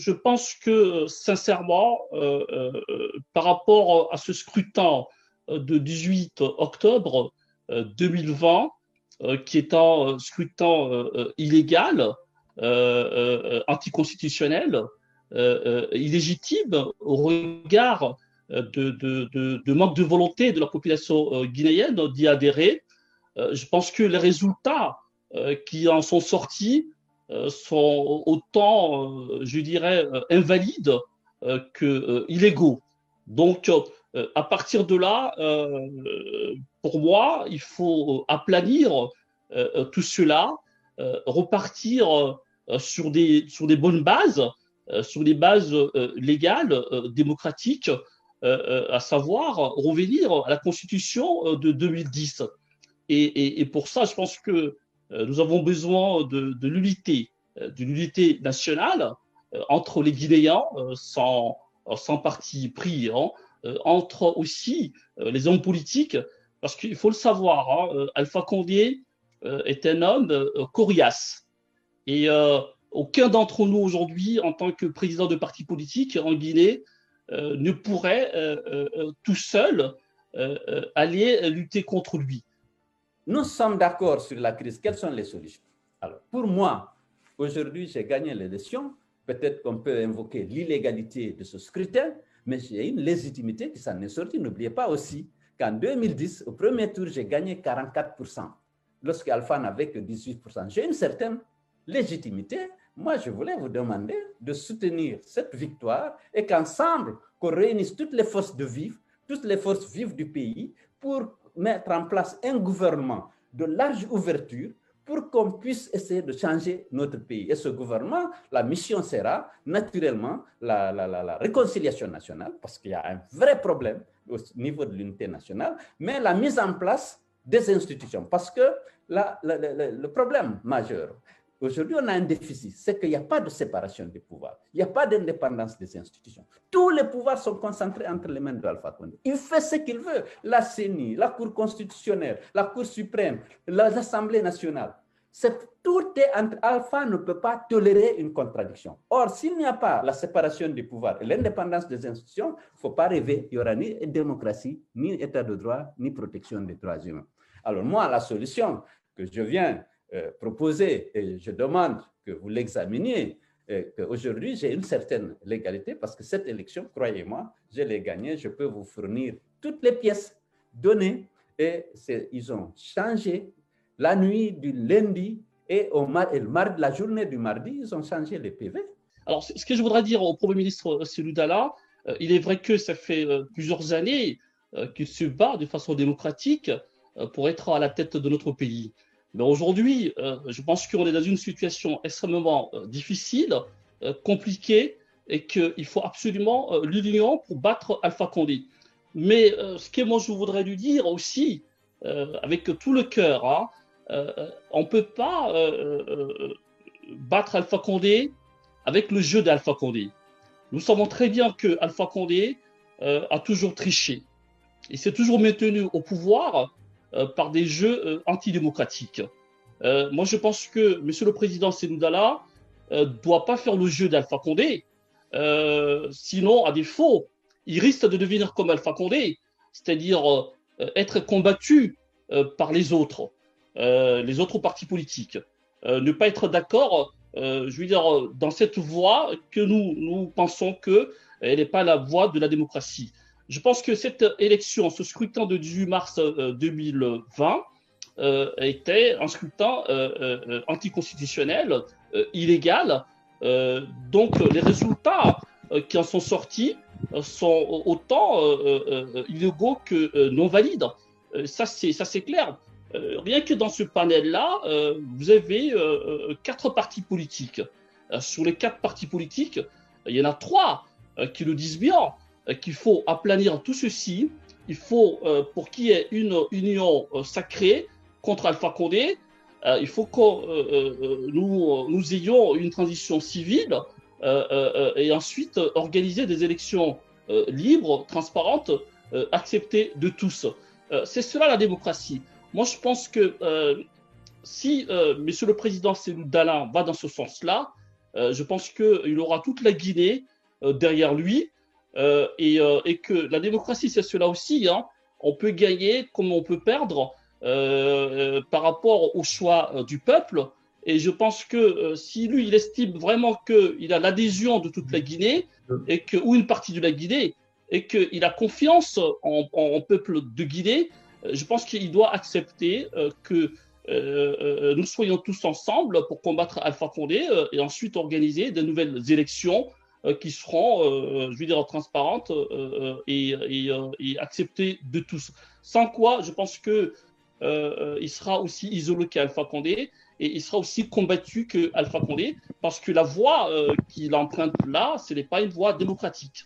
je pense que, sincèrement, par rapport à ce scrutin de 18 octobre 2020, qui est un scrutin illégal, anticonstitutionnel, illégitime au regard de manque de volonté de la population guinéenne d'y adhérer. Je pense que les résultats qui en sont sortis sont autant, je dirais, invalides que illégaux. Donc, à partir de là, pour moi, il faut aplanir tout cela, repartir sur des bonnes bases, sur des bases légales, démocratiques, à savoir revenir à la Constitution de 2010. Et pour ça, je pense que nous avons besoin de l'unité, d'une unité nationale entre les Guinéens, sans parti pris, hein, entre aussi les hommes politiques, parce qu'il faut le savoir, hein, Alpha Condé est un homme coriace. Et aucun d'entre nous aujourd'hui, en tant que président de parti politique en Guinée, ne pourrait tout seul aller lutter contre lui. Nous sommes d'accord sur la crise. Quelles sont les solutions? Alors, pour moi, aujourd'hui, j'ai gagné l'élection. Peut-être qu'on peut invoquer l'illégalité de ce scrutin, mais j'ai une légitimité qui s'en est sortie. N'oubliez pas aussi qu'en 2010, au premier tour, j'ai gagné 44%, lorsqu'Alpha n'avait que 18%. J'ai une certaine légitimité. Moi, je voulais vous demander de soutenir cette victoire et qu'ensemble, qu'on réunisse toutes les forces vives du pays pour mettre en place un gouvernement de large ouverture pour qu'on puisse essayer de changer notre pays. Et ce gouvernement, la mission sera naturellement la réconciliation nationale, parce qu'il y a un vrai problème au niveau de l'unité nationale, mais la mise en place des institutions. Parce que le problème majeur, aujourd'hui, on a un déficit, c'est qu'il n'y a pas de séparation des pouvoirs, il n'y a pas d'indépendance des institutions. Tous les pouvoirs sont concentrés entre les mains d'Alpha Condé. Il fait ce qu'il veut, la CENI, la Cour constitutionnelle, la Cour suprême, l'Assemblée nationale. Tout est entre Alpha ne peut pas tolérer une contradiction. Or, s'il n'y a pas la séparation des pouvoirs et l'indépendance des institutions, il ne faut pas rêver, il n'y aura ni démocratie, ni état de droit, ni protection des droits humains. Alors moi, la solution que je viens proposer, et je demande que vous l'examiniez, qu'aujourd'hui j'ai une certaine légalité, parce que cette élection, croyez-moi, je l'ai gagnée, je peux vous fournir toutes les pièces données, et ils ont changé la nuit du lundi et la journée du mardi, ils ont changé les PV. Alors, ce que je voudrais dire au Premier ministre Cellou Dalein, il est vrai que ça fait plusieurs années qu'il se bat de façon démocratique pour être à la tête de notre pays. Mais aujourd'hui, je pense qu'on est dans une situation extrêmement difficile, compliquée, et qu'il faut absolument l'union pour battre Alpha Condé. Mais ce que moi je voudrais lui dire aussi, avec tout le cœur, hein, on ne peut pas battre Alpha Condé avec le jeu d'Alpha Condé. Nous savons très bien que Alpha Condé a toujours triché. Il s'est toujours maintenu au pouvoir par des jeux antidémocratiques. Moi, je pense que M. le Président Cellou Dalein ne doit pas faire le jeu d'Alpha Condé. Sinon, à défaut, il risque de devenir comme Alpha Condé, c'est-à-dire être combattu par les autres partis politiques. Ne pas être d'accord, je veux dire, dans cette voie que nous pensons qu'elle n'est pas la voie de la démocratie. Je pense que cette élection, ce scrutin de 18 mars 2020, était un scrutin anticonstitutionnel, illégal. Donc les résultats qui en sont sortis sont autant illégaux que non valides. Ça c'est clair. Rien que dans ce panel-là, vous avez 4 partis politiques. Sur les 4 partis politiques, il y en a 3 qui le disent bien, qu'il faut aplanir tout ceci. Il faut, pour qu'il y ait une union sacrée contre Alpha Condé, il faut que nous ayons une transition civile et ensuite organiser des élections libres, transparentes, acceptées de tous. C'est cela la démocratie. Moi, je pense que si Monsieur le Président Cellou Dalein va dans ce sens-là, je pense qu'il aura toute la Guinée derrière lui et que la démocratie, c'est cela aussi. Hein. On peut gagner comme on peut perdre par rapport au choix du peuple. Et je pense que si lui, il estime vraiment qu'il a l'adhésion de toute la Guinée ou une partie de la Guinée et qu'il a confiance en peuple de Guinée, je pense qu'il doit accepter que nous soyons tous ensemble pour combattre Alpha Condé et ensuite organiser de nouvelles élections qui seront, je veux dire, transparentes et acceptées de tous. Sans quoi, je pense que il sera aussi isolé qu'Alpha Condé et il sera aussi combattu qu'Alpha Condé parce que la voie qu'il emprunte là, ce n'est pas une voie démocratique.